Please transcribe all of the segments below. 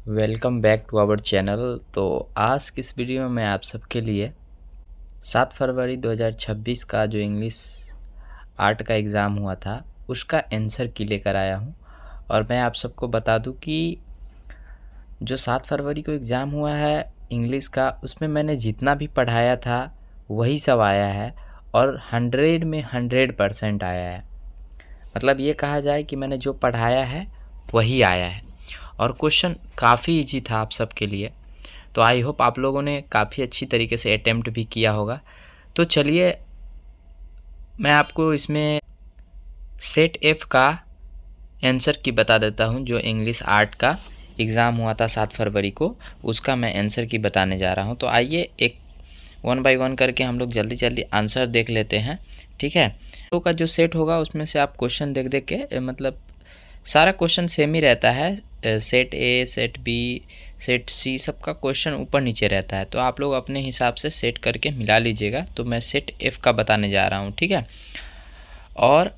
Welcome back to our channel. तो आज की इस वीडियो में मैं आप सबके लिए 7 फरवरी 2026 का जो इंग्लिश आर्ट का एग्ज़ाम हुआ था उसका आंसर की लेकर आया हूं। और मैं आप सबको बता दूं कि जो 7 फरवरी को एग्ज़ाम हुआ है इंग्लिश का, उसमें मैंने जितना भी पढ़ाया था वही सब आया है और 100 में 100% आया है। मतलब ये कहा जाए कि मैंने जो पढ़ाया है वही आया है और क्वेश्चन काफ़ी इजी था आप सबके लिए। तो आई होप आप लोगों ने काफ़ी अच्छी तरीके से अटेम्प्ट भी किया होगा। तो चलिए मैं आपको इसमें सेट एफ का आंसर की बता देता हूं। जो इंग्लिश आर्ट का एग्ज़ाम हुआ था 7 फरवरी को, उसका मैं आंसर की बताने जा रहा हूं। तो आइए एक वन बाय वन करके हम लोग जल्दी जल्दी आंसर देख लेते हैं, ठीक है। तो का जो सेट होगा उसमें से आप क्वेश्चन देख देख के मतलब सारा क्वेश्चन सेम ही रहता है। Set A, set B, set C सबका क्वेश्चन ऊपर नीचे रहता है। तो आप लोग अपने हिसाब से सेट करके मिला लीजिएगा। तो मैं सेट एफ का बताने जा रहा हूँ, ठीक है। और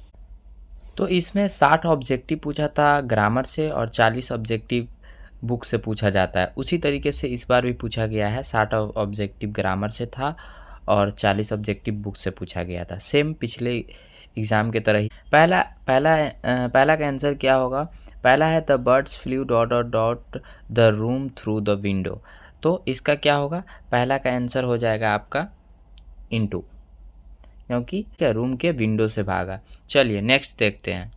तो इसमें 60 ऑब्जेक्टिव पूछा था ग्रामर से और 40 ऑब्जेक्टिव बुक से पूछा जाता है। उसी तरीके से इस बार भी पूछा गया है। 60 ऑब्जेक्टिव ग्रामर से था और 40 ऑब्जेक्टिव बुक से पूछा गया था, सेम पिछले एग्ज़ाम की तरह ही। पहला का आंसर क्या होगा? पहला है the birds flu dot dot dot the room through the window. तो इसका क्या होगा? पहला का आंसर हो जाएगा आपका इनटू, क्योंकि क्या रूम के विंडो से भागा। चलिए नेक्स्ट देखते हैं।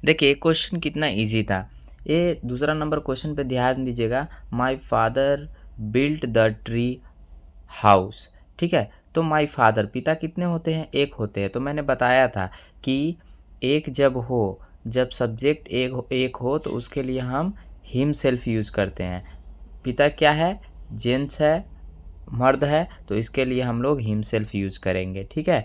देखिए क्वेश्चन कितना इजी था। ये दूसरा नंबर क्वेश्चन पे ध्यान दीजिएगा। My father built the tree house, ठीक है। तो माय फादर, पिता कितने होते हैं? एक होते हैं। तो मैंने बताया था कि एक जब सब्जेक्ट एक हो तो उसके लिए हम हिम सेल्फ यूज़ करते हैं। पिता क्या है? जेंट्स है, मर्द है, तो इसके लिए हम लोग हिम सेल्फ यूज़ करेंगे, ठीक है।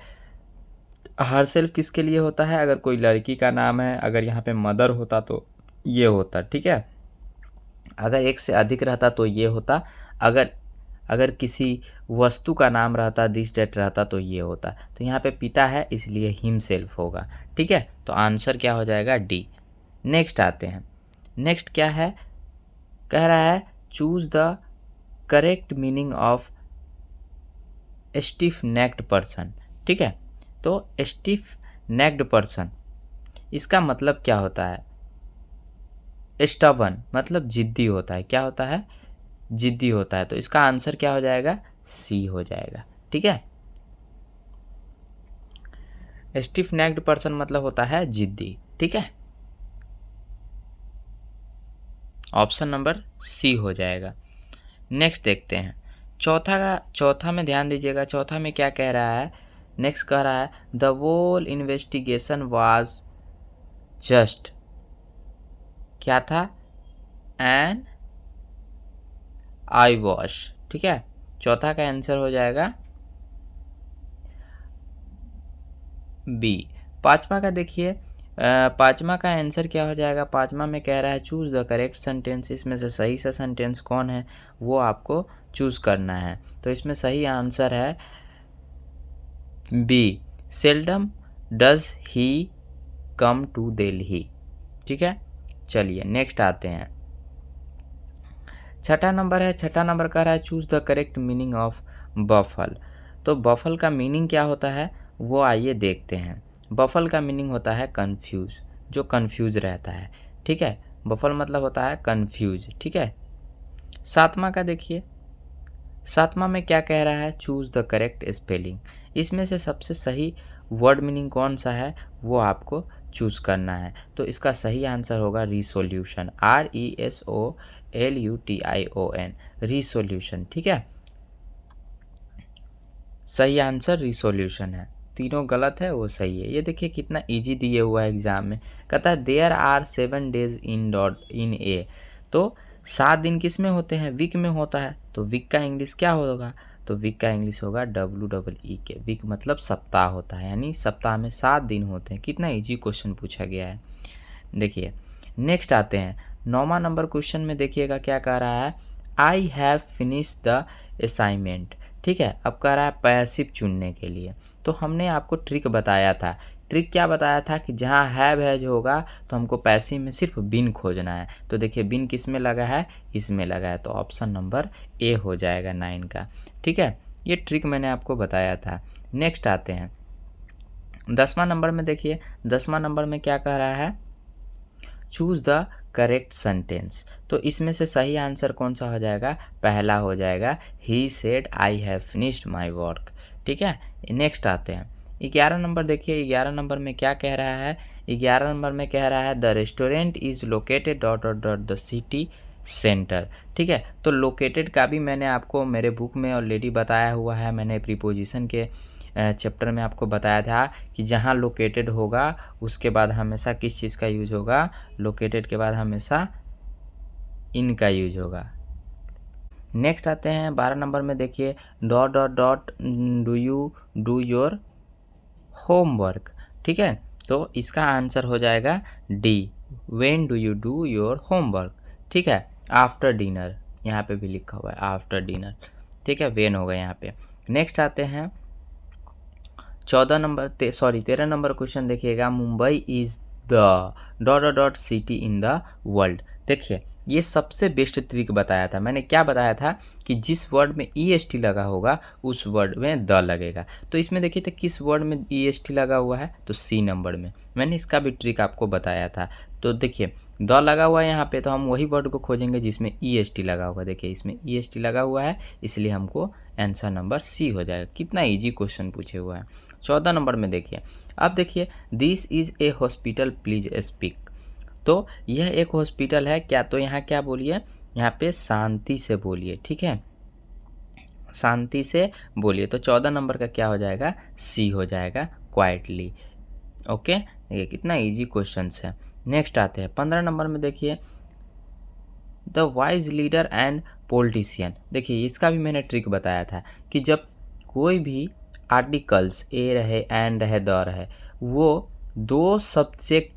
हर सेल्फ किसके लिए होता है? अगर कोई लड़की का नाम है, अगर यहाँ पे मदर होता तो ये होता, ठीक है। अगर एक से अधिक रहता तो ये होता। अगर अगर किसी वस्तु का नाम रहता, दिस डेट रहता, तो ये होता। तो यहाँ पे पिता है इसलिए हिम सेल्फ होगा, ठीक है। तो आंसर क्या हो जाएगा? डी। नेक्स्ट आते हैं। नेक्स्ट क्या है? कह रहा है choose the correct meaning of stiff necked person, ठीक है। तो स्टिफ नेक्ड पर्सन, इसका मतलब क्या होता है? स्टबन मतलब जिद्दी होता है। क्या होता है? जिद्दी होता है। तो इसका आंसर क्या हो जाएगा? सी हो जाएगा, ठीक है। स्टिफ नेक्ड पर्सन मतलब होता है जिद्दी, ठीक है। ऑप्शन नंबर सी हो जाएगा। नेक्स्ट देखते हैं। चौथा में ध्यान दीजिएगा। चौथा में क्या कह रहा है? नेक्स्ट कह रहा है the whole investigation was just, क्या था? एन आई वॉश, ठीक है। चौथा का आंसर हो जाएगा बी। पांचवा का देखिए, पांचवा का आंसर क्या हो जाएगा? पांचवा में कह रहा है चूज द करेक्ट सेंटेंस। इसमें से सही सा सेंटेंस कौन है वो आपको चूज करना है। तो इसमें सही आंसर है B, seldom does he come to Delhi, ठीक है। चलिए नेक्स्ट आते हैं। छठा नंबर है। छठा नंबर कह रहा है choose the correct meaning of baffle. तो बफल का मीनिंग क्या होता है वो आइए देखते हैं। बफल का मीनिंग होता है कंफ्यूज, जो कंफ्यूज रहता है, ठीक है। बफल मतलब होता है कंफ्यूज, ठीक है। सातवां का देखिए। सातवां में क्या कह रहा है? Choose the correct spelling. इसमें से सबसे सही वर्ड मीनिंग कौन सा है वो आपको चूज करना है। तो इसका सही आंसर होगा रिसोल्यूशन, RESOLUTION, रिसोल्यूशन, ठीक है। सही आंसर रिसोल्यूशन है। तीनों गलत है वो सही है। ये देखिए कितना इजी दिए हुआ है एग्जाम में। कहता है देयर आर 7 डेज इन ए। तो 7 दिन किस में होते हैं? वीक में होता है। तो वीक का इंग्लिश क्या होगा? तो वीक का इंग्लिश होगा WEE के। वीक मतलब सप्ताह होता है, यानी सप्ताह में 7 दिन होते हैं। कितना इजी क्वेश्चन पूछा गया है। देखिए नेक्स्ट आते हैं। 9वां नंबर क्वेश्चन में देखिएगा क्या कह रहा है? I have finish the assignment, ठीक है। अब कह रहा है पैसिव चुनने के लिए। तो हमने आपको ट्रिक बताया था। ट्रिक क्या बताया था कि जहाँ हैव हैज होगा तो हमको पैसिव में सिर्फ बीन खोजना है। तो देखिए बीन किस में लगा है, इसमें लगा है, तो ऑप्शन नंबर ए हो जाएगा 9 का। ठीक है, ये ट्रिक मैंने आपको बताया था। नेक्स्ट आते हैं 10वां नंबर में। देखिए 10वां नंबर में क्या कह रहा है, चूज द करेक्ट सेंटेंस। तो इसमें से सही आंसर कौन सा हो जाएगा, पहला हो जाएगा, he said I have finished my work. ठीक है, नेक्स्ट आते हैं 11 नंबर। देखिए 11 नंबर में क्या कह रहा है, 11 नंबर में कह रहा है the restaurant is located dot dot dot the city centre. ठीक है, तो लोकेटेड का भी मैंने आपको मेरे बुक में ऑलरेडी बताया हुआ है। मैंने प्रीपोजिशन के चैप्टर में आपको बताया था कि जहाँ लोकेटेड होगा उसके बाद हमेशा किस चीज़ का यूज होगा, लोकेटेड के बाद हमेशा इन का यूज होगा। नेक्स्ट आते हैं 12 नंबर में। देखिए dot dot dot do you do your homework. ठीक है, तो इसका आंसर हो जाएगा D, when do you do your homework. ठीक है, आफ्टर डिनर, यहाँ पे भी लिखा हुआ है आफ्टर डिनर। ठीक है, व्हेन होगा यहाँ पे। नेक्स्ट आते हैं 13 नंबर क्वेश्चन। देखिएगा Mumbai is the dot dot dot city in the world. देखिए ये सबसे बेस्ट ट्रिक बताया था मैंने। क्या बताया था कि जिस वर्ड में EST लगा होगा उस वर्ड में द लगेगा। तो इसमें देखिए तो किस वर्ड में EST लगा हुआ है, तो C नंबर में। मैंने इसका भी ट्रिक आपको बताया था। तो देखिए द लगा हुआ है यहाँ पे, तो हम वही वर्ड को खोजेंगे जिसमें EST लगा होगा। देखिए इसमें EST लगा हुआ है, इसलिए हमको आंसर नंबर C हो जाएगा। कितना ईजी क्वेश्चन पूछे हुआ है। 14 नंबर में देखिए, अब देखिए this is a hospital please speak. तो यह एक हॉस्पिटल है क्या, तो यहाँ क्या बोलिए, यहाँ पे शांति से बोलिए। ठीक है, शांति से बोलिए। तो 14 नंबर का क्या हो जाएगा, C हो जाएगा, क्वाइटली। ओके, ये कितना इजी क्वेश्चन है। नेक्स्ट आते हैं 15 नंबर में। देखिए the wise leader and politician. देखिए इसका भी मैंने ट्रिक बताया था कि जब कोई भी आर्टिकल्स ए रहे, एंड रहे, द रहे, वो दो सब्जेक्ट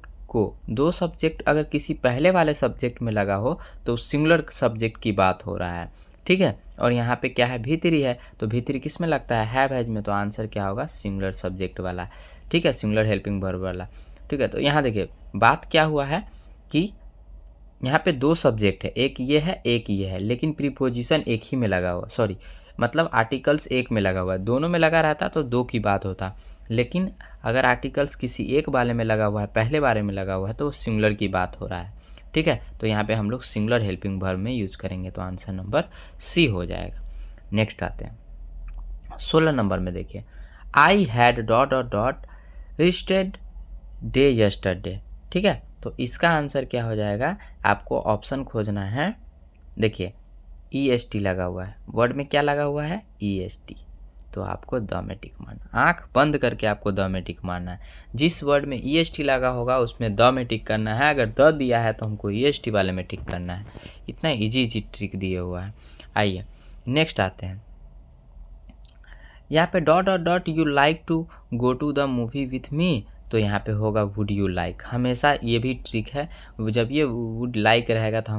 अगर किसी पहले वाले सब्जेक्ट में लगा हो तो सिंगुलर सब्जेक्ट की बात हो रहा है। ठीक है, और यहाँ पे क्या है, भीतरी है, तो भीतरी किस में लगता है, हैव हैज में, तो आंसर क्या होगा, सिंगुलर सब्जेक्ट वाला। ठीक है, सिंगुलर हेल्पिंग वर्ब वाला। ठीक है, तो यहाँ देखिए बात क्या हुआ है कि यहाँ पे दो सब्जेक्ट है, एक ये है एक ये है, लेकिन प्रीपोजिशन एक ही में लगा हुआ, सॉरी मतलब आर्टिकल्स एक में लगा हुआ है। दोनों में लगा रहता तो दो की बात होता, लेकिन अगर आर्टिकल्स किसी एक वाले में लगा हुआ है, पहले बारे में लगा हुआ है, तो वो सिंगुलर की बात हो रहा है। ठीक है, तो यहाँ पे हम लोग सिंगुलर हेल्पिंग वर्ब में यूज करेंगे, तो आंसर नंबर C हो जाएगा। नेक्स्ट आते हैं 16 नंबर में। देखिए I had dot dot dot rested day yesterday. ठीक है, तो इसका आंसर क्या हो जाएगा, आपको ऑप्शन खोजना है। देखिए EST लगा हुआ है, वर्ड में क्या लगा हुआ है, EST, तो आपको द में टिक मारना, आंख बंद करके आपको द में टिक मारना है। जिस वर्ड में EST लगा होगा उसमें द में टिक करना है, अगर द दिया है तो हमको EST वाले में टिक करना है। इतना इजी ट्रिक दिया हुआ है। आइए नेक्स्ट आते हैं, यहाँ पे dot dot dot you like to go to the movie with me, तो यहाँ पे होगा वुड यू लाइक। हमेशा ये भी ट्रिक है, जब ये वुड लाइक रहेगा तो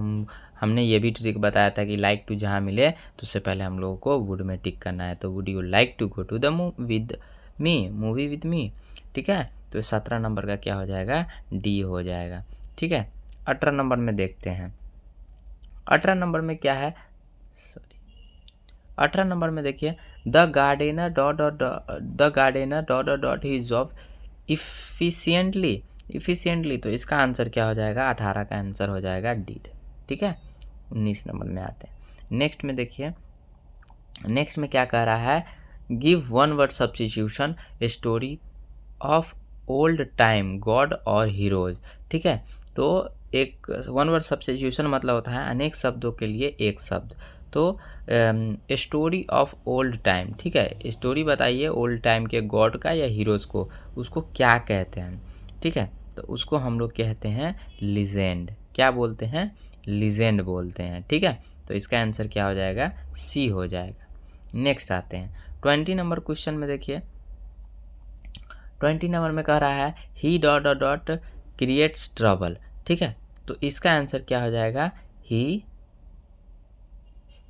हमने ये भी ट्रिक बताया था कि लाइक टू जहाँ मिले तो उससे पहले हम लोगों को वुड में टिक करना है। तो would you like to go to the movie with me. ठीक है, तो 17 नंबर का क्या हो जाएगा, D हो जाएगा। ठीक है, 18 नंबर में देखते हैं। 18 नंबर में क्या है, 18 नंबर में देखिए the gardener dot dot dot his job efficiently, तो इसका आंसर क्या हो जाएगा, 18 का आंसर हो जाएगा डिड। ठीक है, 19 नंबर में आते हैं। नेक्स्ट में देखिए, नेक्स्ट में क्या कह रहा है, give one word substitution story of old time God और हीरोज। ठीक है, तो एक वन वर्ड सब्स्टिट्यूशन मतलब होता है अनेक शब्दों के लिए एक शब्द। तो स्टोरी ऑफ ओल्ड टाइम, ठीक है, स्टोरी बताइए ओल्ड टाइम के गॉड का या हीरोज़ को, उसको क्या कहते हैं। ठीक है, तो उसको हम लोग कहते हैं लीजेंड। क्या बोलते हैं, लीजेंड बोलते हैं। ठीक है, तो इसका आंसर क्या हो जाएगा, C हो जाएगा। नेक्स्ट आते हैं 20 नंबर क्वेश्चन में। देखिए 20 नंबर में कह रहा है he dot dot dot creates trouble. ठीक है, तो इसका आंसर क्या हो जाएगा,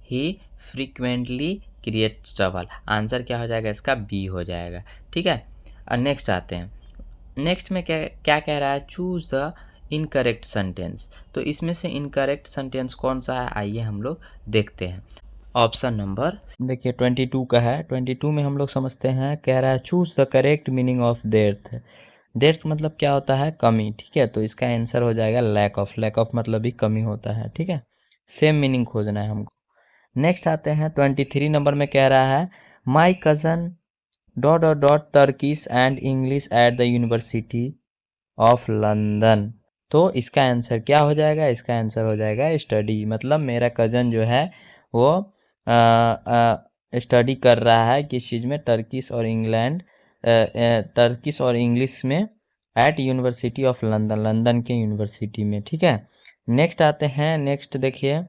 he frequently creates trouble. Answer क्या हो जाएगा इसका, B हो जाएगा। ठीक है, और नेक्स्ट आते हैं नेक्स्ट में क्या क्या कह रहा है, चूज द इनकरेक्ट सेंटेंस। तो इसमें से इनकरेक्ट सेंटेंस कौन सा है, आइए हम लोग देखते हैं। ऑप्शन नंबर देखिए 22 का है। 22 में हम लोग समझते हैं, कह रहा है choose the correct meaning of death. Death मतलब क्या होता है, कमी, ठीक है। तो इसका आंसर हो जाएगा लैक ऑफ। लैक ऑफ मतलब भी कमी होता है, ठीक है। सेम मीनिंग खोजना है हमको। नेक्स्ट आते हैं 23 नंबर में, कह रहा है my cousin dot dot dot Turkish and English at the university of London. तो इसका आंसर क्या हो जाएगा, इसका आंसर हो जाएगा स्टडी। मतलब मेरा कज़न जो है वो स्टडी कर रहा है किस चीज़ में, टर्किश और टर्किश और इंग्लिश में at University of London, London के यूनिवर्सिटी में, ठीक है। नेक्स्ट आते हैं, नेक्स्ट देखिए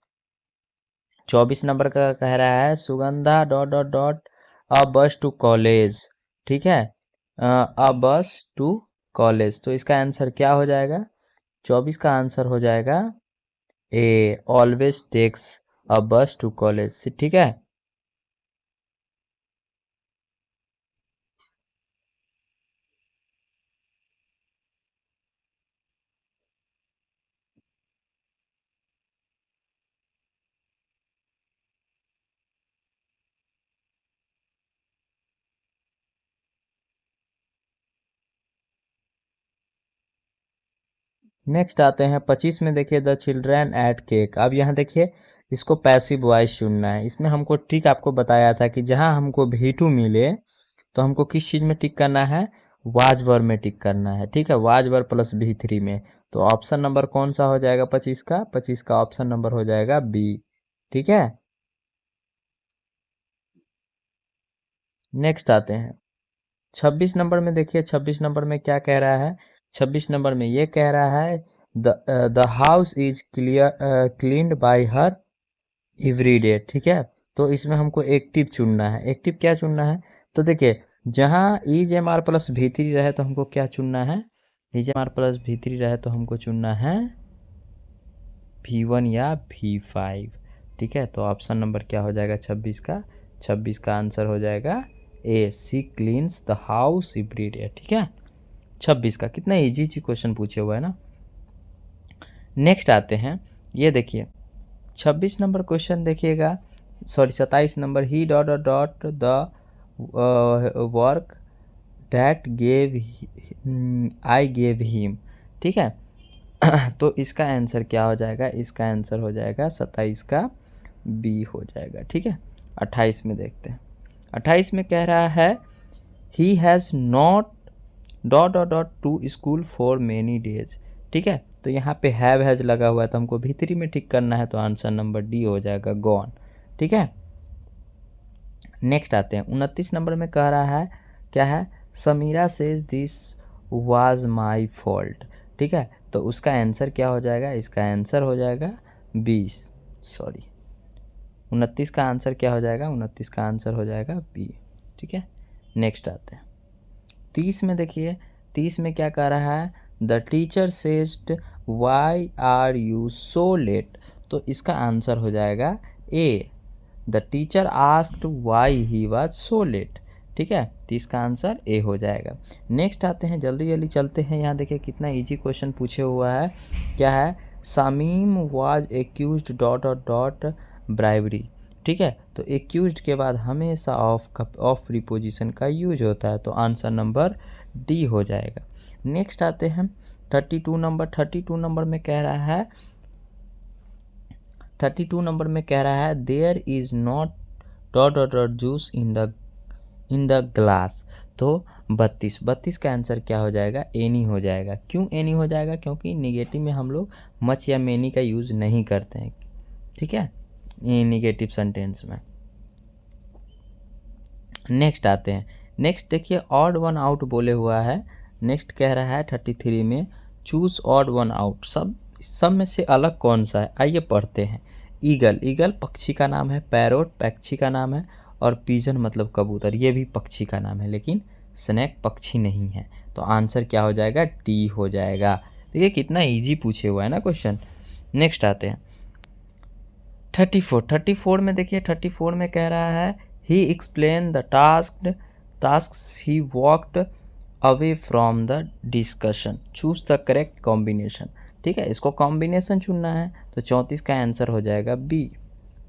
24 नंबर का कह रहा है सुगंधा डॉट डॉट डॉट अ बस टू कॉलेज, ठीक है। अ बस टू कॉलेज, तो इसका आंसर क्या हो जाएगा, 24 का आंसर हो जाएगा ए, ऑलवेज टेक्स अ बस टू कॉलेज, ठीक है। नेक्स्ट आते हैं 25 में, देखिए द चिल्ड्रन एट केक। अब यहाँ देखिए इसको पैसिव वॉइस चुनना है। इसमें हमको ट्रिक आपको बताया था कि जहाँ हमको V2 मिले तो हमको किस चीज़ में टिक करना है, वाज वर्ब में टिक करना है, ठीक है। वाज वर्ब प्लस V3 में। तो ऑप्शन नंबर कौन सा हो जाएगा 25 का, 25 का ऑप्शन नंबर हो जाएगा बी, ठीक है। नेक्स्ट आते हैं 26 नंबर में, देखिए 26 नंबर में क्या कह रहा है, 26 नंबर में ये कह रहा है the house is cleaned bye her every day, ठीक है। तो इसमें हमको एक्टिव चुनना है। एक्टिव क्या चुनना है, तो देखिए जहाँ ease M R plus V3 रहे तो हमको क्या चुनना है, ease M R plus V3 रहे तो हमको चुनना है V1 या V5, ठीक है। तो ऑप्शन नंबर क्या हो जाएगा 26 का, 26 का आंसर हो जाएगा A, she cleans the house every day, ठीक है। 26 का कितना इजी क्वेश्चन पूछे हुआ है ना। नेक्स्ट आते हैं, ये देखिए 26 नंबर क्वेश्चन देखिएगा, sorry 27 number, he dot dot dot the work that gave I gave him, ठीक है। तो इसका आंसर क्या हो जाएगा, इसका आंसर हो जाएगा 27 का बी हो जाएगा, ठीक है। 28 में देखते हैं, 28 में कह रहा है he has not dot dot dot to school for many days, ठीक है। तो यहाँ पे हैज़ लगा हुआ है तो हमको V3 में टिक करना है, तो आंसर नंबर डी हो जाएगा गॉन, ठीक है। नेक्स्ट आते हैं 29 नंबर में कह रहा है क्या है, Samira says this was my fault, ठीक है। तो उसका आंसर क्या हो जाएगा, इसका आंसर हो जाएगा 20, सॉरी 29 का आंसर क्या हो जाएगा, 29 का आंसर हो जाएगा बी, ठीक है। नेक्स्ट आते हैं 30 में, देखिए 30 में क्या कह रहा है, the teacher said why are you so late. तो इसका आंसर हो जाएगा A, the teacher asked why he was so late, ठीक है। तो इसका आंसर ए हो जाएगा। नेक्स्ट आते हैं, जल्दी जल्दी चलते हैं। यहाँ देखिए कितना इजी क्वेश्चन पूछे हुआ है, क्या है, Shamim was accused dot dot dot bribery, ठीक है। तो एक्यूज्ड के बाद हमेशा ऑफ प्रीपोजिशन का यूज होता है, तो आंसर नंबर डी हो जाएगा। नेक्स्ट आते हैं 32 नंबर, 32 नंबर में कह रहा है, 32 नंबर में कह रहा है there is not dot dot dot juice in the glass. तो 32 का आंसर क्या हो जाएगा, एनी हो जाएगा। क्यों एनी हो जाएगा, क्योंकि निगेटिव में हम लोग मच या मेनी का यूज़ नहीं करते हैं, ठीक है, निगेटिव सेंटेंस में। नेक्स्ट आते हैं, नेक्स्ट देखिए ऑड वन आउट बोले हुआ है। नेक्स्ट कह रहा है 33 में चूज ऑड वन आउट, सब में से अलग कौन सा है, आइए पढ़ते हैं। ईगल, ईगल पक्षी का नाम है, पैरोट पक्षी का नाम है, और पिजन मतलब कबूतर, ये भी पक्षी का नाम है, लेकिन स्नेक पक्षी नहीं है। तो आंसर क्या हो जाएगा, टी हो जाएगा। देखिए कितना इजी पूछे हुआ है ना क्वेश्चन। नेक्स्ट आते हैं 34 में, देखिए 34 में कह रहा है he explain the task he walked away from the discussion, choose the correct combination. ठीक है, इसको कॉम्बिनेशन चुनना है तो 34 का आंसर हो जाएगा बी।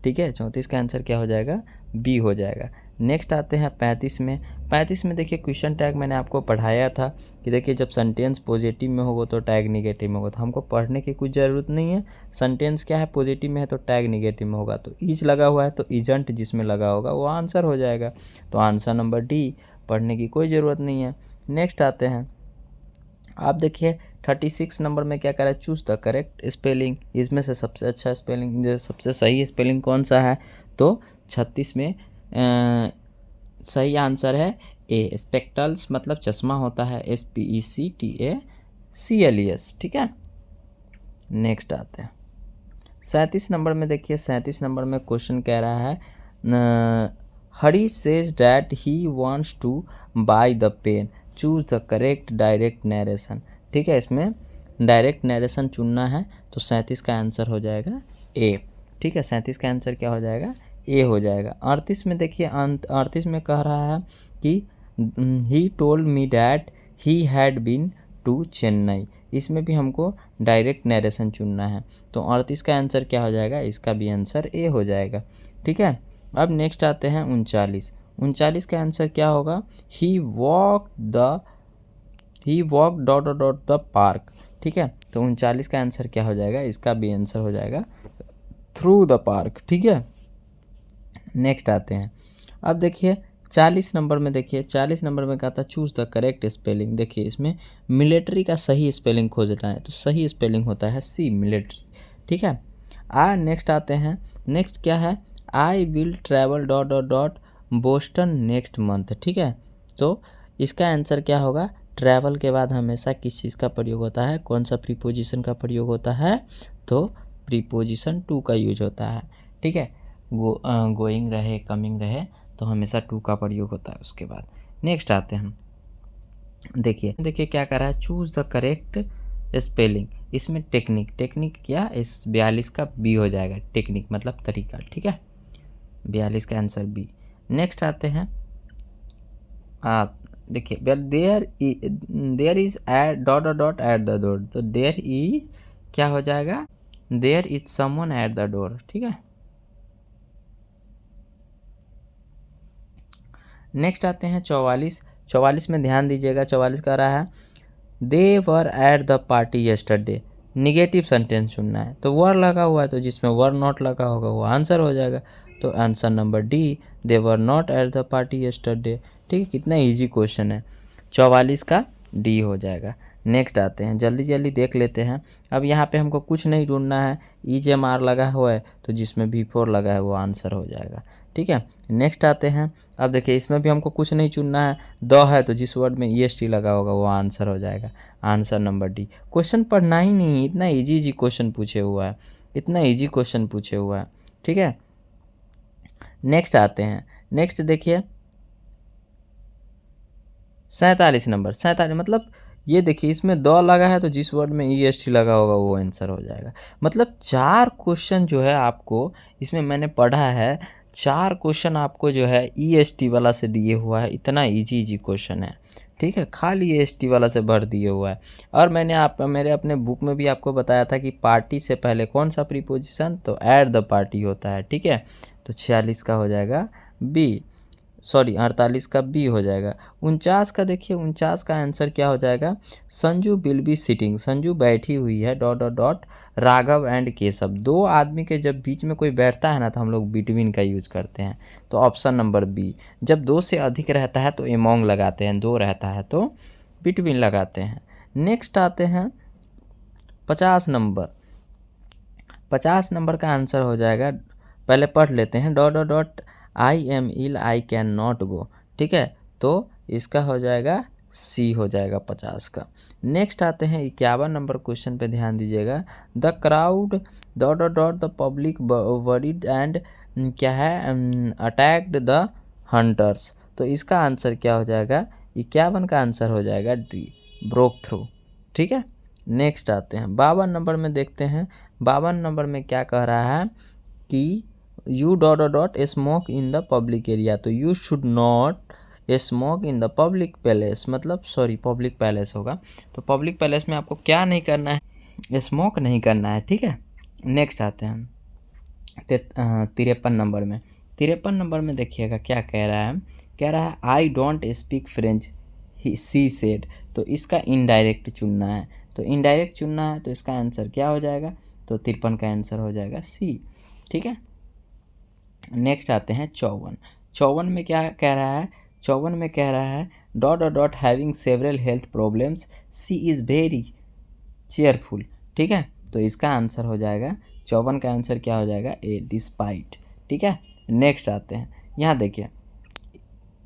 ठीक है, 34 का आंसर क्या हो जाएगा, बी हो जाएगा। नेक्स्ट आते हैं 35 में। 35 में देखिए क्वेश्चन टैग मैंने आपको पढ़ाया था कि देखिए जब सेंटेंस पॉजिटिव में होगा तो टैग निगेटिव में होगा, तो हमको पढ़ने की कुछ ज़रूरत नहीं है। सेंटेंस क्या है, पॉजिटिव में है तो टैग निगेटिव में होगा, तो इज लगा हुआ है तो इजंट जिसमें लगा होगा वो आंसर हो जाएगा। तो आंसर नंबर डी, पढ़ने की कोई ज़रूरत नहीं है। नेक्स्ट आते हैं, आप देखिए 36 नंबर में क्या करें, चूज़ द करेक्ट स्पेलिंग। इसमें से सबसे अच्छा स्पेलिंग, जो सबसे सही स्पेलिंग कौन सा है, तो 36 में सही आंसर है ए, स्पेक्टल्स मतलब चश्मा होता है, SPECTACLES। ठीक है, नेक्स्ट आते हैं 37 नंबर में। देखिए 37 नंबर में क्वेश्चन कह रहा है Hari says that he wants to buy the pen, choose the correct direct narration. ठीक है, इसमें डायरेक्ट नरेशन चुनना है तो 37 का आंसर हो जाएगा ए। ठीक है, 37 का आंसर क्या हो जाएगा, ए हो जाएगा। 38 में देखिए 38 में कह रहा है कि he told me that he had been to Chennai. इसमें भी हमको डायरेक्ट नरेशन चुनना है तो 38 का आंसर क्या हो जाएगा, इसका भी आंसर ए हो जाएगा। ठीक है, अब नेक्स्ट आते हैं 39। 39 का आंसर क्या होगा, he walk dot dot dot the park. ठीक है, तो 39 का आंसर क्या हो जाएगा, इसका भी आंसर हो जाएगा थ्रू द पार्क। ठीक है, नेक्स्ट आते हैं, अब देखिए 40 नंबर में। देखिए 40 नंबर में कहा था चूज़ द करेक्ट स्पेलिंग। देखिए इसमें मिलिट्री का सही स्पेलिंग खोजना है तो सही स्पेलिंग होता है सी, मिलिट्री। ठीक है, नेक्स्ट आते हैं, नेक्स्ट क्या है, I will travel dot dot dot Boston next month. ठीक है, तो इसका आंसर क्या होगा, ट्रैवल के बाद हमेशा किस चीज़ का प्रयोग होता है, कौन सा प्रीपोजिशन का प्रयोग होता है, तो प्रीपोजिशन टू का यूज होता है। ठीक है, गोइंग रहे कमिंग रहे तो हमेशा टू का प्रयोग होता है उसके बाद। नेक्स्ट आते हैं, देखिए क्या कर रहा है, चूज़ द करेक्ट स्पेलिंग। इसमें टेक्निक क्या, इस 42 का बी हो जाएगा, टेक्निक मतलब तरीका। ठीक है, 42 का आंसर बी। नेक्स्ट आते हैं, देखिए there is at dot dot dot at the door, तो देयर इज क्या हो जाएगा, there is someone at the door. ठीक है, नेक्स्ट आते हैं 44 में ध्यान दीजिएगा। 44 का रहा है they were at the party yesterday, negative sentence चुनना है तो वर लगा हुआ है तो जिसमें वर नॉट लगा होगा वो आंसर हो जाएगा। तो answer number D, they were not at the party yesterday. ठीक है, कितना इजी क्वेश्चन है, 44 का डी हो जाएगा। नेक्स्ट आते हैं, जल्दी जल्दी देख लेते हैं। अब यहाँ पे हमको कुछ नहीं ढूंढना है, EJMR लगा हुआ है तो जिसमें V4 लगा है वो आंसर हो जाएगा। ठीक है, नेक्स्ट आते हैं, अब देखिए इसमें भी हमको कुछ नहीं चुनना है, द है तो जिस वर्ड में EST लगा होगा वो आंसर हो जाएगा। Answer number D. क्वेश्चन पढ़ना ही नहीं, इतना इजी क्वेश्चन पूछे हुआ है, इतना इजी क्वेश्चन पूछे हुआ है। ठीक है, नेक्स्ट आते हैं, नेक्स्ट देखिए 47 नंबर। 47 मतलब ये देखिए इसमें द लगा है तो जिस वर्ड में EST लगा होगा वो आंसर हो जाएगा। मतलब 4 क्वेश्चन जो है आपको इसमें मैंने पढ़ा है, 4 क्वेश्चन आपको जो है EST वाला से दिए हुआ है, इतना इजी क्वेश्चन है। ठीक है, खाली EST वाला से भर दिए हुआ है। और मैंने मेरे अपने बुक में भी आपको बताया था कि पार्टी से पहले कौन सा प्रीपोजिशन, तो एट द पार्टी होता है। ठीक है, तो 46 का हो जाएगा बी, सॉरी 48 का बी हो जाएगा। 49 का देखिए, 49 का आंसर क्या हो जाएगा, Sanju will be sitting, Sanju बैठी हुई है dot dot dot Raghav and Keshav. दो आदमी के जब बीच में कोई बैठता है ना तो हम लोग बिटवीन का यूज़ करते हैं, तो ऑप्शन नंबर बी। जब 2 से अधिक रहता है तो एमोंग लगाते हैं, 2 रहता है तो बिटवीन लगाते हैं। नेक्स्ट आते हैं 50 नंबर। 50 नंबर का आंसर हो जाएगा, पहले पढ़ लेते हैं, dot dot dot I am ill I can not go. ठीक है, तो इसका हो जाएगा सी हो जाएगा 50 का। नेक्स्ट आते हैं 51 नंबर क्वेश्चन पे ध्यान दीजिएगा, the crowd dot dot dot the public worried and क्या है, अटैक्ड द हंटर्स। तो इसका आंसर क्या हो जाएगा, 51 का आंसर हो जाएगा डी, ब्रोक थ्रू। ठीक है, नेक्स्ट आते हैं 52 नंबर में देखते हैं। 52 नंबर में क्या कह रहा है कि you dot dot dot smoke in the public area, तो you should not smoke in the public palace, मतलब सॉरी पब्लिक पैलेस होगा, तो पब्लिक पैलेस में आपको क्या नहीं करना है, स्मोक नहीं करना है, ठीक है। नेक्स्ट आते हैं 53 नंबर में। 53 नंबर में देखिएगा क्या कह रहा है, कह रहा है I don't speak French she said, तो इसका इनडायरेक्ट चुनना है, तो इनडायरेक्ट चुनना है तो इसका आंसर क्या हो जाएगा, तो 53 का आंसर हो जाएगा सी, ठीक है। नेक्स्ट आते हैं 54। 54 में क्या कह रहा है, 54 में कह रहा है dot dot dot having several health problems she is very cheerful, ठीक है, तो इसका आंसर हो जाएगा 54 का आंसर क्या हो जाएगा, ए डिस्पाइट, ठीक है। नेक्स्ट आते हैं, यहाँ देखिए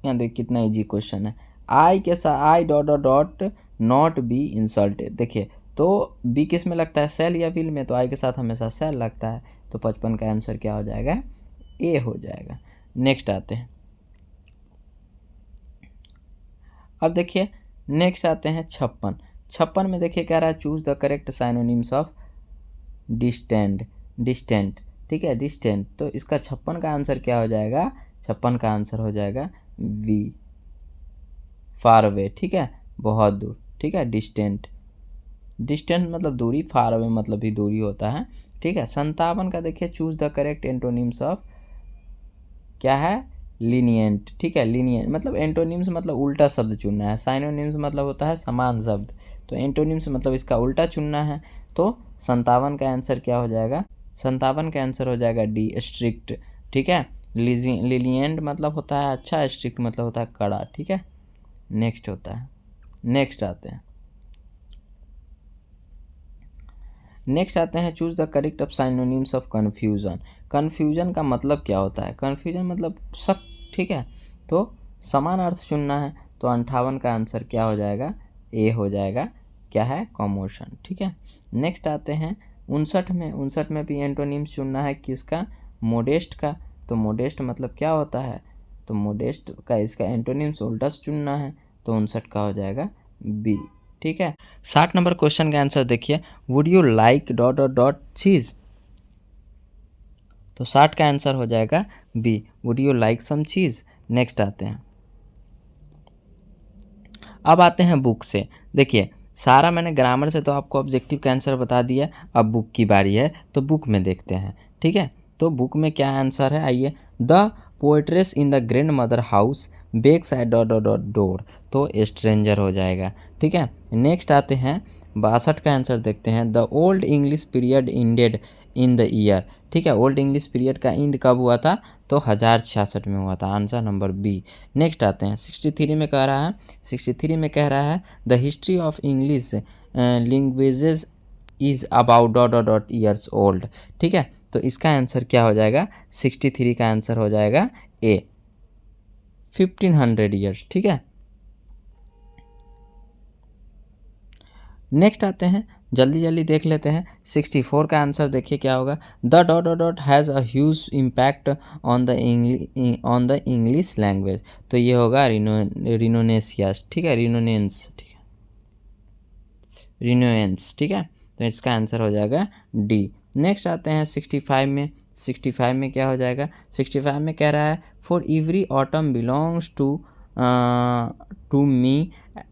कितना इजी क्वेश्चन है, आई के साथ I dot dot dot not be insulted, देखिए तो बी किस में लगता है, सेल या विल में, तो आई के साथ हमेशा सेल लगता है, तो 55 का आंसर क्या हो जाएगा, ए हो जाएगा। नेक्स्ट आते हैं, अब देखिए नेक्स्ट आते हैं 56। 56 में देखिए कह रहा है choose the correct synonyms of distant, ठीक है, डिस्टेंट, तो इसका 56 का आंसर क्या हो जाएगा, 56 का आंसर हो जाएगा वी फार अवे, ठीक है, बहुत दूर, ठीक है, डिस्टेंट मतलब दूरी, फार अवे मतलब भी दूरी होता है, ठीक है। 57 का देखिए choose the correct antonyms of क्या है, लीनियंट, ठीक है, लीनियंट मतलब एंटोनिम्स मतलब उल्टा शब्द चुनना है, साइनोनिम्स मतलब होता है समान शब्द, तो एंटोनिम्स मतलब इसका उल्टा चुनना है, तो 57 का आंसर क्या हो जाएगा, 57 का आंसर हो जाएगा डी स्ट्रिक्ट, ठीक है। लीनियंट मतलब होता है अच्छा, स्ट्रिक्ट मतलब होता है कड़ा, ठीक है। नेक्स्ट होता है, नेक्स्ट आते हैं choose the correct of synonyms of confusion. Confusion का मतलब क्या होता है, कन्फ्यूजन मतलब शक, ठीक है, तो समान अर्थ चुनना है, तो 58 का आंसर क्या हो जाएगा, ए हो जाएगा, क्या है, कॉमोशन, ठीक है। नेक्स्ट आते हैं 59 में भी एंटोनिम्स चुनना है किसका, मोडेस्ट का, तो मोडेस्ट मतलब क्या होता है, तो मोडेस्ट का इसका एंटोनिम्स उल्टा चुनना है, तो 59 का हो जाएगा बी, ठीक है। 60 नंबर क्वेश्चन का आंसर देखिए, would you like dot dot dot cheese, तो 60 का आंसर हो जाएगा B, would you like some cheese. Next आते हैं, अब आते हैं बुक से, देखिए सारा मैंने ग्रामर से तो आपको ऑब्जेक्टिव का आंसर बता दिया, अब बुक की बारी है, तो बुक में देखते हैं, ठीक है, तो बुक में क्या आंसर है, आइए, the poetess in the grandmother house bakes at dot dot dot door, तो स्ट्रेंजर हो जाएगा, ठीक है। नेक्स्ट आते हैं 62 का आंसर देखते हैं, the old English period ended in the year, ठीक है, ओल्ड इंग्लिश पीरियड का इंड कब हुआ था, तो 1066 में हुआ था, आंसर नंबर बी। नेक्स्ट आते हैं 63 में कह रहा है, 63 में कह रहा है the history of English languages is about dot dot dot years old, ठीक है, तो इसका आंसर क्या हो जाएगा, 63 का आंसर हो जाएगा ए 1500 ईयर्स, ठीक है। नेक्स्ट आते हैं, जल्दी जल्दी देख लेते हैं, 64 का आंसर देखिए क्या होगा, the dot dot dot has a huge impact on the English language, तो ये होगा रिनोनेसियस, ठीक है, रिनोनेंस, ठीक है, रिनोएंस, ठीक है, तो इसका आंसर हो जाएगा डी। नेक्स्ट आते हैं 65 में, 65 में क्या हो जाएगा, 65 में कह रहा है for every atom belongs to me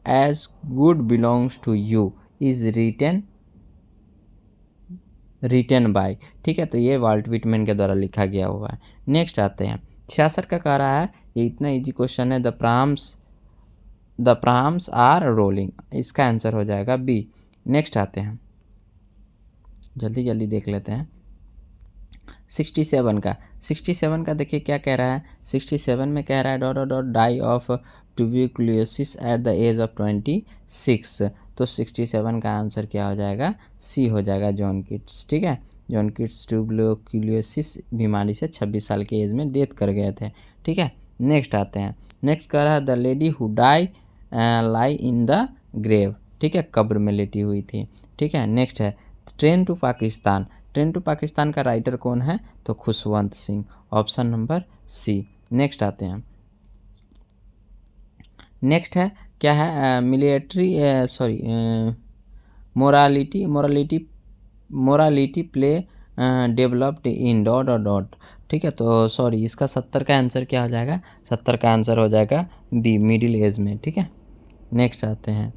as good belongs to you is written by, ठीक है, तो ये वाल्ट विटमैन के द्वारा लिखा गया हुआ है। नेक्स्ट आते हैं 66 का कह रहा है, ये इतना इजी क्वेश्चन है, द प्राम्स आर रोलिंग, इसका आंसर हो जाएगा बी। नेक्स्ट आते हैं, जल्दी जल्दी देख लेते हैं 67 का देखिए क्या कह रहा है, 67 में कह रहा है dot dot die of tuberculosis at the age of 26, तो 67 का आंसर क्या हो जाएगा, सी हो जाएगा, जॉन किट्स, ठीक है, जॉन किट्स ट्यूबरकुलोसिस बीमारी से 26 साल के एज में डेथ कर गए थे, ठीक है। नेक्स्ट आते हैं, नेक्स्ट कह रहा है the lady who die lie in the grave, ठीक है, कब्र में लेटी हुई थी, ठीक है। नेक्स्ट है train to Pakistan, train to Pakistan का राइटर कौन है, तो Khushwant Singh, option number C. Next आते हैं, नेक्स्ट है क्या है, military morality play developed in dot dot dot, ठीक है। तो सॉरी, इसका 70 का आंसर क्या हो जाएगा, 70 का आंसर हो जाएगा बी, मिडिल एज में। ठीक है, नेक्स्ट आते हैं।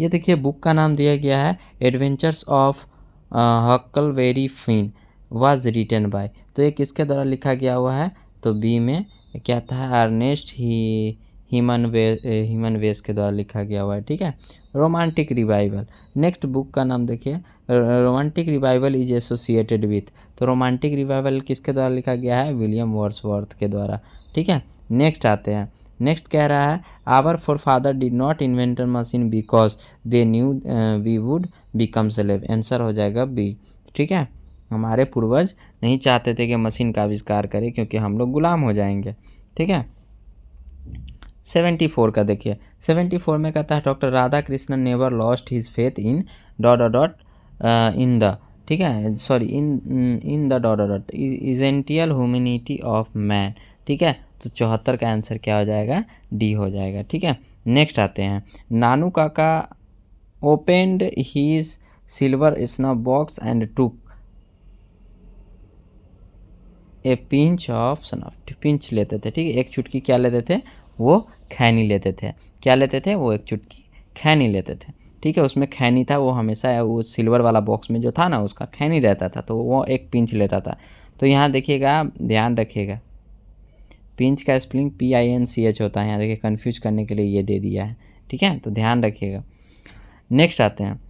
ये देखिए बुक का नाम दिया गया है adventures of Huckleberry Finn, was written by. तो ये किसके द्वारा लिखा गया हुआ है, तो बी में क्या था, अर्नेस्ट हिमनवेस के द्वारा लिखा गया हुआ है। ठीक है, रोमांटिक रिवाइवल। नेक्स्ट बुक का नाम देखिए, romantic revival is associated with. तो रोमांटिक रिवाइवल किसके द्वारा लिखा गया है, विलियम वर्ड्सवर्थ के द्वारा। ठीक है, नेक्स्ट आते हैं। नेक्स्ट कह रहा है our forefather did not invent machine because they knew we would become slave. Answer हो जाएगा बी। ठीक है, हमारे पूर्वज नहीं चाहते थे कि मशीन का आविष्कार करें क्योंकि हम लोग गुलाम हो जाएंगे। ठीक है, 74 का देखिए, 74 में कहता है doctor Radha Krishnan never lost his faith in dot dot in the, ठीक है, sorry in the dot dot essential humanity of man. ठीक है, तो 74 का आंसर क्या हो जाएगा, डी हो जाएगा। ठीक है, नेक्स्ट आते हैं। Nanu Kaka opened his silver snuff box and took a pinch of snuff. Pinch लेते थे, ठीक है, एक चुटकी क्या लेते थे, वो खैनी लेते थे। क्या लेते थे, वो एक चुटकी खैनी लेते थे। ठीक है, उसमें खैनी था, वो हमेशा वो सिल्वर वाला बॉक्स में जो था ना उसका खैनी रहता था, तो वो एक पिंच लेता था। तो यहाँ देखिएगा, ध्यान रखिएगा, पिंच का स्पेलिंग PINCH होता है। यहाँ देखिए कन्फ्यूज करने के लिए ये दे दिया है। ठीक है, तो ध्यान रखिएगा। नेक्स्ट आते हैं,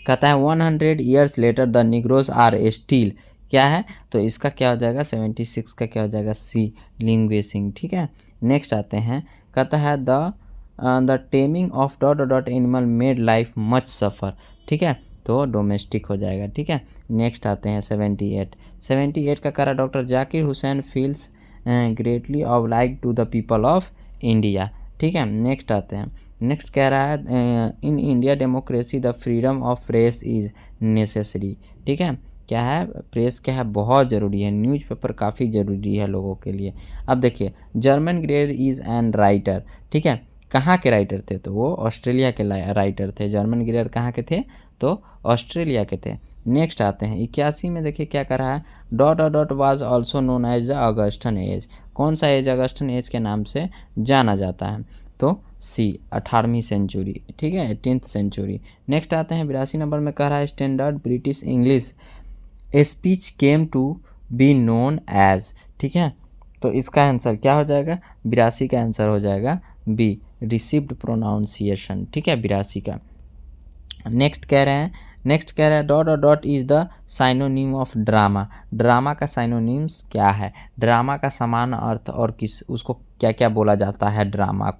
कहता है 100 years later the negroes are still. क्या है, तो इसका क्या हो जाएगा, 76 का क्या हो जाएगा, सी, लिंग्विशिंग। ठीक है, नेक्स्ट आते हैं। कहता है the taming of dot dot animal made life much suffer. ठीक है, तो डोमेस्टिक हो जाएगा। ठीक है, नेक्स्ट आते हैं 78 का कह रहा doctor Zakir Hussain feels greatly oblige to the people of India. ठीक है, नेक्स्ट आते हैं। नेक्स्ट कह रहा है in India democracy the freedom of press is necessary. ठीक है, क्या है, प्रेस क्या है, बहुत ज़रूरी है, न्यूज़पेपर काफ़ी ज़रूरी है लोगों के लिए। अब देखिए, German grade is an writer. ठीक है, कहाँ के राइटर थे, तो वो ऑस्ट्रेलिया के राइटर थे। जर्मन ग्रेड कहाँ के थे, तो ऑस्ट्रेलिया के थे। नेक्स्ट आते हैं 81 में, देखिए क्या कर रहा है, dot dot was also known as the Augustan age. कौन सा एज अगस्टन एज के नाम से जाना जाता है, तो सी, 18वीं सेंचुरी। ठीक है, 18th सेंचुरी। नेक्स्ट आते हैं 82 नंबर में, कह रहा है standard British English speech came to be known as. ठीक है, तो इसका आंसर क्या हो जाएगा, 82 का आंसर हो जाएगा बी, रिसीव्ड प्रोनाउंसिएशन। ठीक है, 82 का। नेक्स्ट कह रहे हैं dot dot is the synonym of drama. Drama का साइनोनिम्स क्या है, ड्रामा का समान अर्थ और किस, उसको क्या क्या बोला जाता है, ड्रामा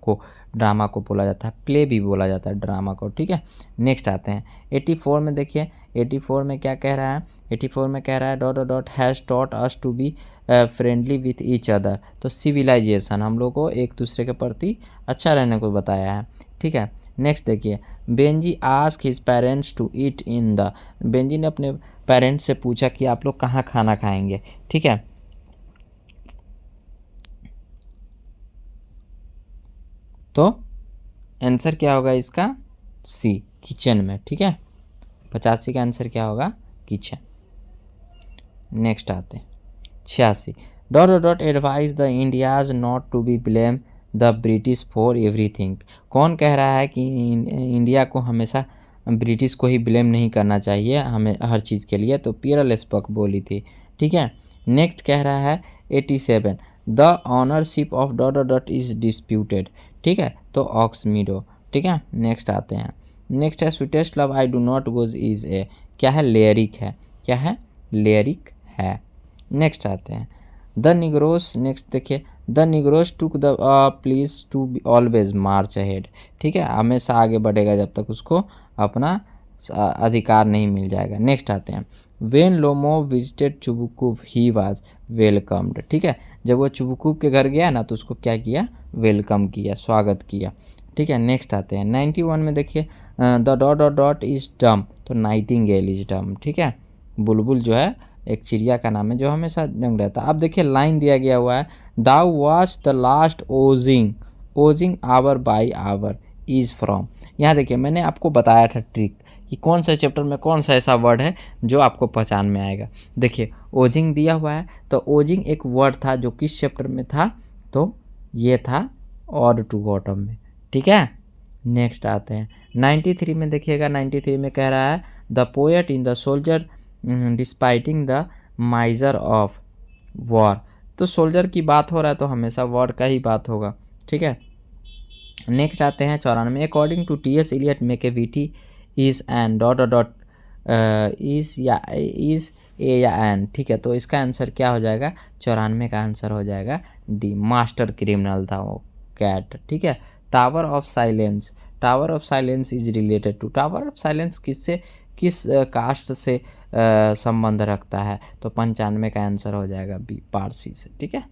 को बोला जाता है प्ले भी बोला जाता है ड्रामा को। ठीक है, नेक्स्ट आते हैं 84 में। देखिए 84 में क्या कह रहा है, 84 में कह रहा है dot dot has taught us to be friendly with each other. तो सिविलाइजेशन, हम लोग को एक दूसरे के प्रति अच्छा रहने को बताया है। ठीक है, नेक्स्ट देखिए, Benji ask his parents to eat in the. Benji ने अपने पेरेंट्स से पूछा कि आप लोग कहाँ खाना खाएंगे। ठीक है, तो आंसर क्या होगा इसका, सी, किचन में। ठीक है, 85 का आंसर क्या होगा, किचन। नेक्स्ट आते हैं 86, dot dot advise the Indians not to be blame the British for everything. कौन कह रहा है कि इंडिया को हमेशा ब्रिटिश को ही ब्लेम नहीं करना चाहिए हमें हर चीज़ के लिए, तो पियरल स्पॉक बोली थी। ठीक है, नेक्स्ट कह रहा है 87, the ownership of dot dot is disputed. ठीक है, तो ऑक्समीडो। ठीक है, नेक्स्ट आते हैं। नेक्स्ट है sweetest love I do not goes is a. क्या है, लेरिक है। क्या है, लेरिक है। नेक्स्ट आते हैं द निग्रोस। नेक्स्ट देखिए, the negroes took the pledge to be always march ahead. ठीक है, हमेशा आगे बढ़ेगा जब तक उसको अपना अधिकार नहीं मिल जाएगा। नेक्स्ट आते हैं when Lomov visited Chubukov he was welcomed. ठीक है, जब वो चुबुकुव के घर गया ना तो उसको क्या किया, वेलकम किया, स्वागत किया। ठीक है, नेक्स्ट आते हैं 91 में। देखिए the dot dot dot is dumb, तो नाइटिंगेल इज डम। ठीक है, बुलबुल जो है एक चिड़िया का नाम है जो हमेशा दंग रहता है। अब देखिए लाइन दिया गया हुआ है, thou watch the last oozing hour by hour is from. यहाँ देखिए मैंने आपको बताया था ट्रिक, कि कौन सा चैप्टर में कौन सा ऐसा वर्ड है जो आपको पहचान में आएगा। देखिए ओजिंग दिया हुआ है, तो ओजिंग एक वर्ड था जो किस चैप्टर में था, तो ये था और टू ऑटम में, ठीक है। नेक्स्ट आते हैं 93 में। देखिएगा 93 में कह रहा है the poet in the soldier depicting the misery of war. तो सोल्जर की बात हो रहा है तो हमेशा वॉर का ही बात होगा, ठीक है। नेक्स्ट आते हैं 94। According to T S. Eliot Macavity is an dot dot is या इज ए या एन, ठीक है। तो इसका आंसर क्या हो जाएगा, 94 का आंसर हो जाएगा डी, मास्टर क्रिमिनल था वो कैट, ठीक है। Tower of silence, tower of silence is related to, tower of silence किससे, किस कास्ट से संबंध रखता है, तो 95 का आंसर हो जाएगा बी, पारसी से, ठीक है।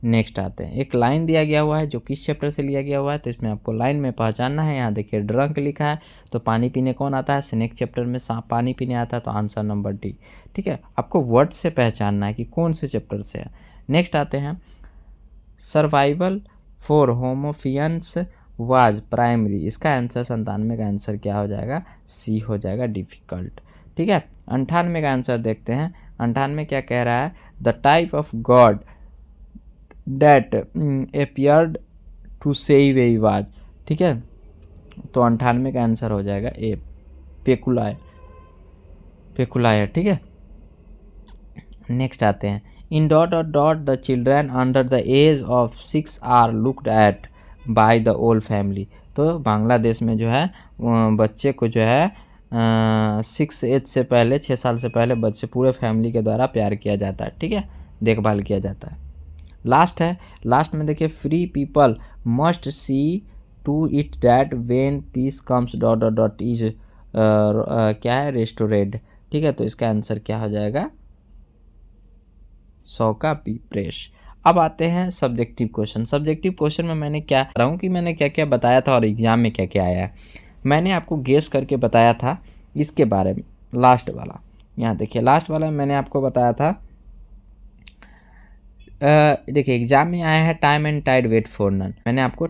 नेक्स्ट आते हैं, एक लाइन दिया गया हुआ है जो किस चैप्टर से लिया गया हुआ है, तो इसमें आपको लाइन में पहचानना है। यहाँ देखिए ड्रंक लिखा है, तो पानी पीने कौन आता है, स्नेक चैप्टर में सांप पानी पीने आता है, तो आंसर नंबर डी, ठीक है। आपको वर्ड से पहचानना है कि कौन से चैप्टर से है। नेक्स्ट आते हैं, सर्वाइवल फॉर होमोफियंस वाज प्राइमरी, इसका आंसर 97 का आंसर क्या हो जाएगा, सी हो जाएगा, डिफ़िकल्ट, ठीक है। 98 का आंसर देखते हैं। 98 क्या कह रहा है, the type of god that appeared to save a was, ठीक है। तो 98 का आंसर हो जाएगा ए, पेकुलायर, पेकुलायर, ठीक है। नेक्स्ट आते हैं, in dot dot dot the children under the age of 6 are looked at by the old family. तो बांग्लादेश में जो है बच्चे को जो है 6 एज से पहले, 6 साल से पहले बच्चे पूरे फैमिली के द्वारा प्यार किया जाता है, ठीक है, देखभाल किया जाता है। लास्ट है, लास्ट में देखिए free people must see to it that when peace comes dot dot dot is क्या है, रेस्टोरेड, ठीक है। तो इसका आंसर क्या हो जाएगा, 100 का बी, प्रेस। अब आते हैं सब्जेक्टिव क्वेश्चन। सब्जेक्टिव क्वेश्चन में मैंने क्या रहा हूँ कि मैंने क्या क्या बताया था और एग्जाम में क्या क्या आया है। मैंने आपको गेस करके बताया था इसके बारे में, लास्ट वाला, यहाँ देखिए लास्ट वाला मैंने आपको बताया था। देखिए एग्जाम में आया है time and tide wait for none, मैंने आपको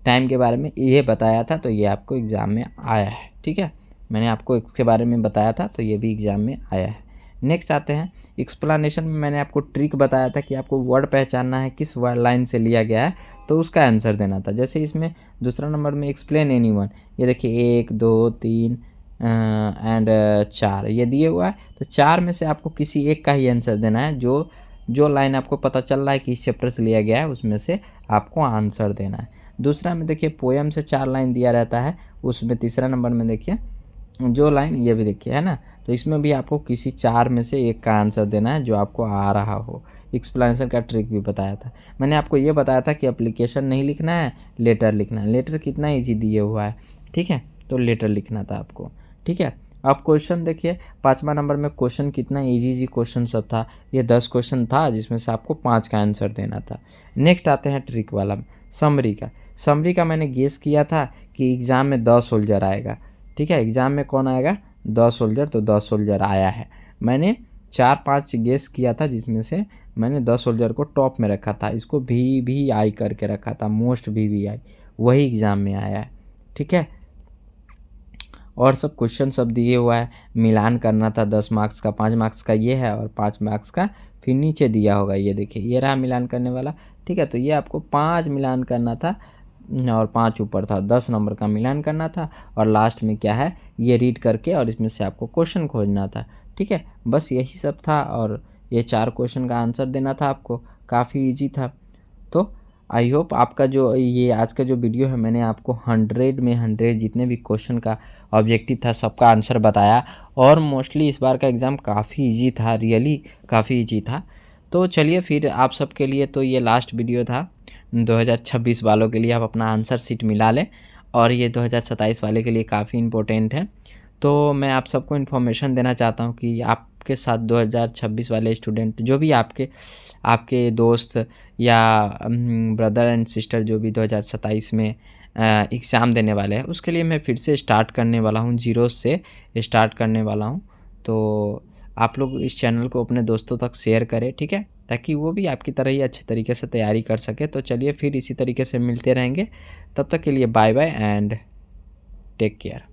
टाइम के बारे में ये बताया था, तो ये आपको एग्ज़ाम में आया है, ठीक है। मैंने आपको इसके बारे में बताया था, तो ये भी एग्ज़ाम में आया है। नेक्स्ट आते हैं एक्सप्लेनेशन में, मैंने आपको ट्रिक बताया था कि आपको वर्ड पहचानना है किस वर्ड लाइन से लिया गया है, तो उसका आंसर देना था। जैसे इसमें दूसरा नंबर में एक्सप्लेन एनीवन, ये देखिए 1 2 3 एंड 4 ये दिए हुआ है, तो 4 में से आपको किसी एक का ही आंसर देना है। जो लाइन आपको पता चल रहा है कि इस चैप्टर से लिया गया है उसमें से आपको आंसर देना है। दूसरा में देखिए पोएम से 4 लाइन दिया रहता है, उसमें तीसरा नंबर में देखिए जो लाइन ये भी देखिए है ना, तो इसमें भी आपको किसी 4 में से एक का आंसर देना है जो आपको आ रहा हो। एक्सप्लेनेशन का ट्रिक भी बताया था मैंने आपको, ये बताया था कि एप्लीकेशन नहीं लिखना है, लेटर लिखना है। लेटर कितना ईजी दिए हुआ है, ठीक है, तो लेटर लिखना था आपको, ठीक है। अब क्वेश्चन देखिए 5वां नंबर में क्वेश्चन कितना इजी क्वेश्चन सब था, ये 10 क्वेश्चन था जिसमें से आपको 5 का आंसर देना था। नेक्स्ट आते हैं ट्रिक वाला, समरी का। समरी का मैंने गेस किया था कि एग्ज़ाम में 10 सोल्जर आएगा, ठीक है। एग्ज़ाम में कौन आएगा, 10 सोल्जर, तो 10 सोल्जर आया है। मैंने 4-5 गेस किया था जिसमें से मैंने 10 सोल्जर को टॉप में रखा था, इसको VVI करके रखा था, मोस्ट VVI, वही एग्ज़ाम में आया है, ठीक है। और सब क्वेश्चन सब दिए हुआ है, मिलान करना था 10 मार्क्स का, 5 मार्क्स का ये है और 5 मार्क्स का फिर नीचे दिया होगा, ये देखिए ये रहा मिलान करने वाला, ठीक है। तो ये आपको 5 मिलान करना था और 5 ऊपर था, 10 नंबर का मिलान करना था और लास्ट में क्या है ये रीड करके और इसमें से आपको क्वेश्चन खोजना था, ठीक है। बस यही सब था और ये 4 क्वेश्चन का आंसर देना था आपको, काफ़ी ईजी था। तो आई होप आपका जो ये आज का जो वीडियो है मैंने आपको 100 में 100 जितने भी क्वेश्चन का ऑब्जेक्टिव था सबका आंसर बताया और मोस्टली इस बार का एग्ज़ाम काफ़ी इजी था, रियली काफ़ी इजी था। तो चलिए फिर आप सबके लिए तो ये लास्ट वीडियो था 2026 वालों के लिए, आप अपना आंसर शीट मिला लें और ये 2027 वाले के लिए काफ़ी इम्पोर्टेंट है। तो मैं आप सबको इन्फॉर्मेशन देना चाहता हूँ कि आपके साथ 2026 वाले स्टूडेंट जो भी आपके दोस्त या ब्रदर एंड सिस्टर जो भी 2027 में एग्ज़ाम देने वाले हैं उसके लिए मैं फिर से स्टार्ट करने वाला हूँ, 0 से स्टार्ट करने वाला हूँ। तो आप लोग इस चैनल को अपने दोस्तों तक शेयर करें, ठीक है, ताकि वो भी आपकी तरह ही अच्छे तरीके से तैयारी कर सके। तो चलिए फिर इसी तरीके से मिलते रहेंगे, तब तक के लिए bye bye and take care.